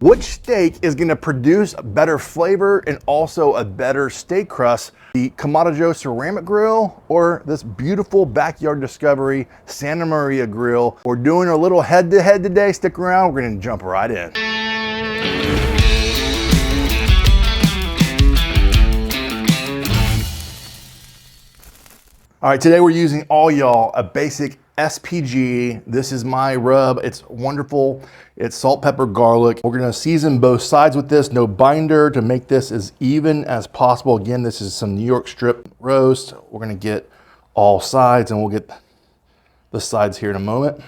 Which steak is gonna produce a better flavor and also a better steak crust? The Kamado Joe Ceramic Grill or this beautiful backyard discovery Santa Maria Grill? We're doing a little head-to-head today. Stick around, we're gonna jump right in. All right, today we're using all y'all a basic SPG. This is my rub. It's wonderful. It's salt, pepper, garlic. We're gonna season both sides with this. No binder to make this as even as possible. Again, this is some New York strip roast. We're gonna get all sides and we'll get the sides here in a moment.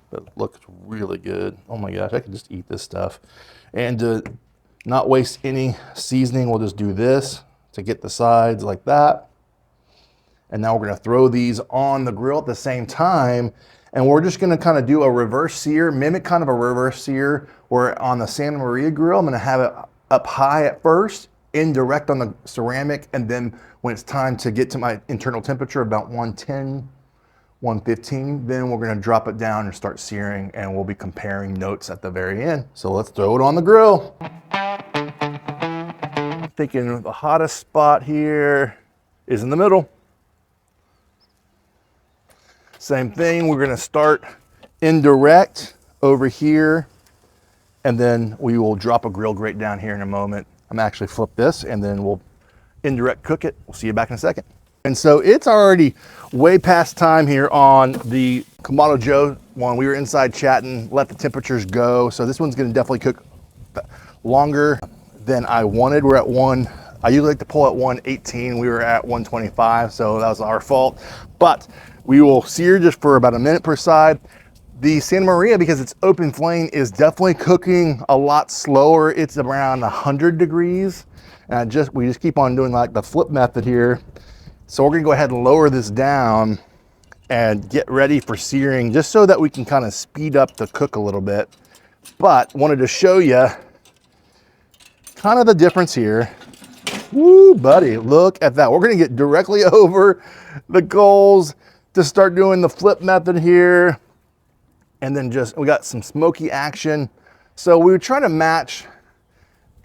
But look, it's really good. Oh my gosh, I could just eat this stuff. And to not waste any seasoning, we'll just do this to get the sides like that. And now we're gonna throw these on the grill at the same time. And we're just gonna kind of do a reverse sear, mimic kind of a reverse sear, where on the Santa Maria Grill, I'm gonna have it up high at first, indirect on the ceramic, and then when it's time to get to my internal temperature, about 110, 115, then we're gonna drop it down and start searing, and we'll be comparing notes at the very end. So let's throw it on the grill. I'm thinking the hottest spot here is in the middle. Same thing, we're gonna start indirect over here, and then we will drop a grill grate down here in a moment. I'm actually flip this, and then we'll indirect cook it. We'll see you back in a second. And so it's already way past time here on the Kamado Joe one. We were inside chatting, let the temperatures go. So this one's gonna definitely cook longer than I wanted. We're at I usually like to pull at 118. We were at 125, so that was our fault. But we will sear just for about a minute per side. The Santa Maria, because it's open flame, is definitely cooking a lot slower. It's around 100 degrees. And we just keep on doing like the flip method here. So we're gonna go ahead and lower this down and get ready for searing, just so that we can kind of speed up the cook a little bit. But wanted to show you kind of the difference here. Woo, buddy, look at that. We're gonna get directly over the coals to start doing the flip method here. And then we got some smoky action. So we were trying to match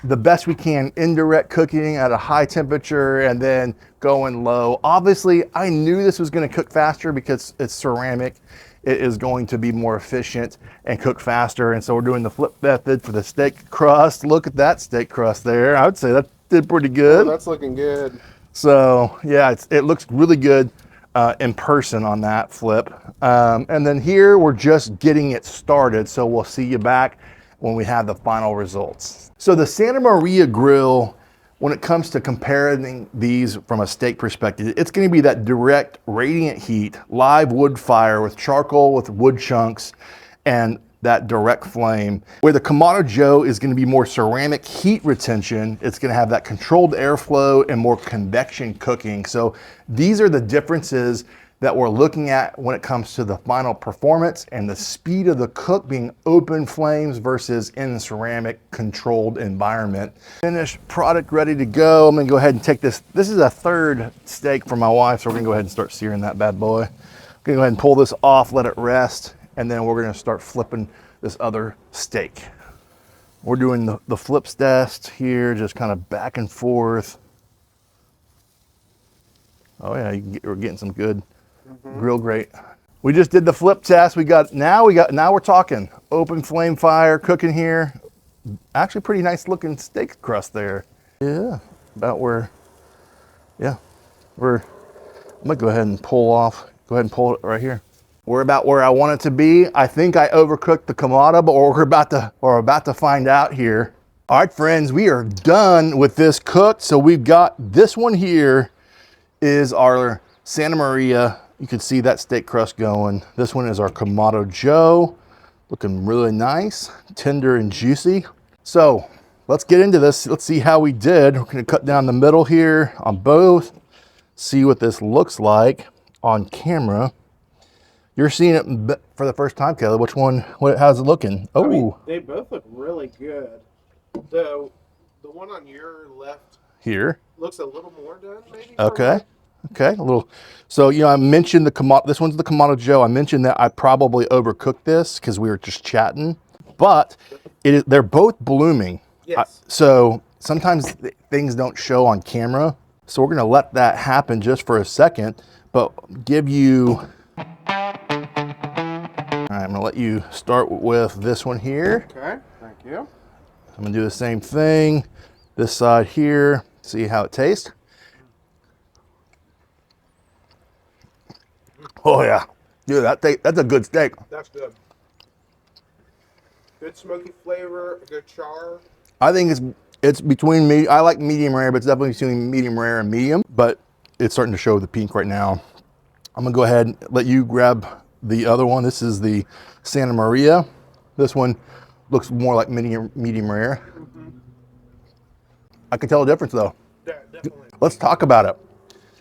the best we can indirect cooking at a high temperature and then going low. Obviously, I knew this was gonna cook faster because it's ceramic. It is going to be more efficient and cook faster. And so we're doing the flip method for the steak crust. Look at that steak crust there. I would say that did pretty good. Oh, that's looking good. So yeah, it looks really good in person on that flip. And then here we're just getting it started. So we'll see you back when we have the final results. So the Santa Maria Grill, when it comes to comparing these from a steak perspective, it's gonna be that direct radiant heat, live wood fire with charcoal with wood chunks and that direct flame. Where the Kamado Joe is gonna be more ceramic heat retention, it's gonna have that controlled airflow and more convection cooking. So these are the differences that we're looking at when it comes to the final performance and the speed of the cook being open flames versus in the ceramic controlled environment. Finished product ready to go. I'm gonna go ahead and take this. This is a third steak for my wife, so we're gonna go ahead and start searing that bad boy. I'm gonna go ahead and pull this off, let it rest, and then we're gonna start flipping this other steak. We're doing the flips test here, just kind of back and forth. Oh yeah, we're getting some good grill grate. We just did the flip test. Now we're talking open flame fire cooking here. Actually pretty nice looking steak crust there. Yeah, about where, yeah, I'm gonna go ahead and pull it right here. We're about where I want it to be. I think I overcooked the Kamado, but we're about to find out here. All right, friends, we are done with this cooked. So we've got this one here is our Santa Maria. You can see that steak crust going. This one is our Kamado Joe, looking really nice, tender and juicy. So let's get into this. Let's see how we did. We're gonna cut down the middle here on both, see what this looks like on camera. You're seeing it for the first time, Kelly. How's it looking? Oh, I mean, they both look really good. The one on your left here looks a little more done, maybe. Okay. Okay, a little. So, you know, I mentioned this one's the Kamado Joe. I mentioned that I probably overcooked this because we were just chatting. but they're both blooming. Yes. So sometimes things don't show on camera. So we're gonna let that happen just for a second, but give you, all right, I'm gonna let you start with this one here. Okay, thank you. I'm gonna do the same thing, this side here, see how it tastes. Oh yeah, dude, that's a good steak. That's good. Good smoky flavor, a good char. I think it's between me. I like medium rare, but it's definitely between medium rare and medium. But it's starting to show the pink right now. I'm gonna go ahead and let you grab the other one. This is the Santa Maria. This one looks more like medium rare. Mm-hmm. I can tell the difference though. Yeah, definitely. Let's talk about it.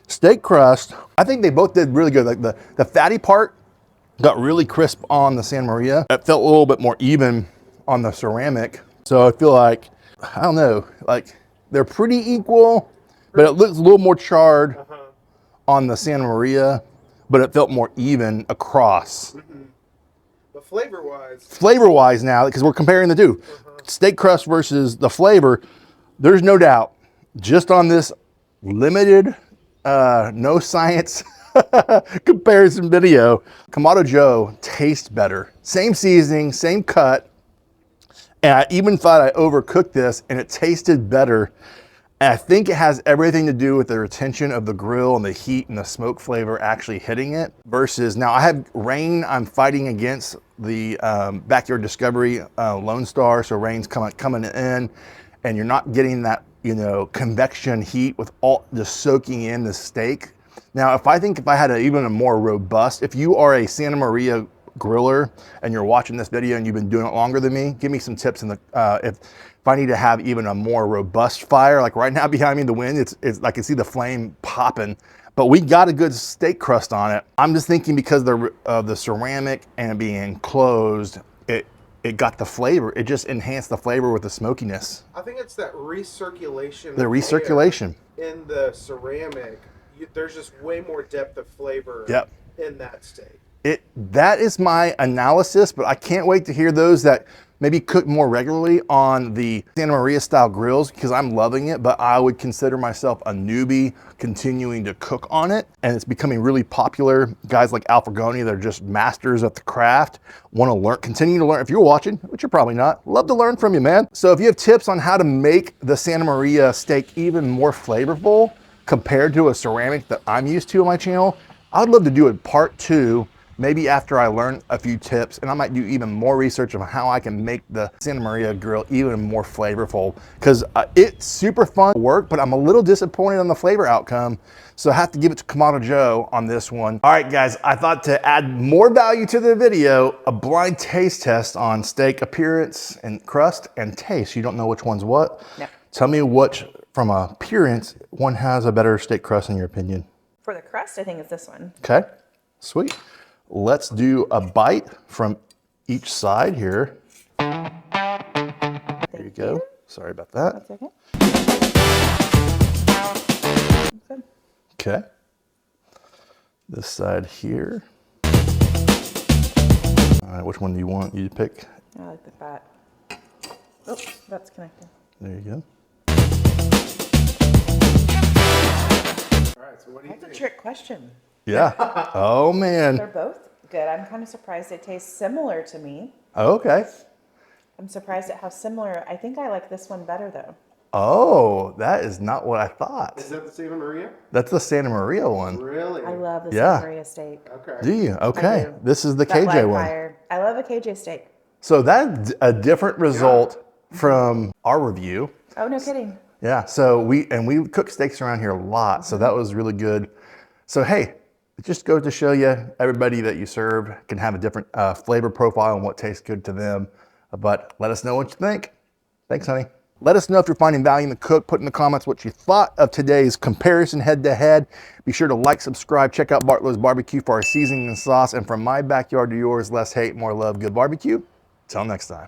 Steak crust. I think they both did really good. Like the fatty part got really crisp on the Santa Maria. It felt a little bit more even on the ceramic. So I feel like, I don't know, like they're pretty equal, but it looks a little more charred on the Santa Maria, but it felt more even across. But flavor-wise. Flavor-wise now, because we're comparing the two, steak crust versus the flavor, there's no doubt, just on this limited, no science comparison video, Kamado Joe tastes better. Same seasoning, same cut. And I even thought I overcooked this and it tasted better. And I think it has everything to do with the retention of the grill and the heat and the smoke flavor actually hitting it. Versus now I have rain I'm fighting against the Backyard Discovery Lone Star. So rain's coming in and you're not getting that, you know, convection heat with all just soaking in the steak. Now, if I had even a more robust, if you are a Santa Maria griller and you're watching this video and you've been doing it longer than me, give me some tips in the if I need to have even a more robust fire. Like right now behind me in the wind, it's I can see the flame popping, but we got a good steak crust on it. I'm just thinking because of the ceramic and it being enclosed, it got the flavor. It just enhanced the flavor with the smokiness. I think it's that recirculation. The recirculation in the ceramic. There's just way more depth of flavor in that steak. That is my analysis, but I can't wait to hear those that maybe cook more regularly on the Santa Maria style grills, because I'm loving it, but I would consider myself a newbie continuing to cook on it. And it's becoming really popular. Guys like Alfregoni, they're just masters at the craft, want to learn, continue to learn. If you're watching, which you're probably not, love to learn from you, man. So if you have tips on how to make the Santa Maria steak even more flavorful compared to a ceramic that I'm used to on my channel, I'd love to do a part 2, maybe after I learn a few tips, and I might do even more research on how I can make the Santa Maria grill even more flavorful, because it's super fun work, but I'm a little disappointed on the flavor outcome. So I have to give it to Kamado Joe on this one. All right, guys, I thought to add more value to the video, a blind taste test on steak appearance and crust and taste. You don't know which one's what. No. Tell me which, from appearance, one has a better steak crust in your opinion. For the crust, I think it's this one. Okay, sweet. Let's do a bite from each side here. There you go. Sorry about that. That's okay. Okay. This side here. All right, which one do you want? You pick. I like the fat. Oh, that's connected. There you go. All right, so what do you That's think? a trick question. Yeah. Oh, man. They're both good. I'm kind of surprised they taste similar to me. Okay. I'm surprised at how similar. I think I like this one better though. Oh, that is not what I thought. Is that the Santa Maria? That's the Santa Maria one. Really? I love the Yeah. Santa Maria steak. Okay. Do you? Okay. do. This is the That KJ live one. fire. I love a KJ steak. So that's a different result from our review. Oh, no kidding. Yeah, so we cook steaks around here a lot, so that was really good. So hey, it just goes to show you, everybody that you serve can have a different flavor profile and what tastes good to them. But let us know what you think. Thanks, honey. Let us know if you're finding value in the cook. Put in the comments what you thought of today's comparison head-to-head. Be sure to like, subscribe, check out Bartlow's Barbecue for our seasoning and sauce. And from my backyard to yours, less hate, more love, good barbecue. Till next time.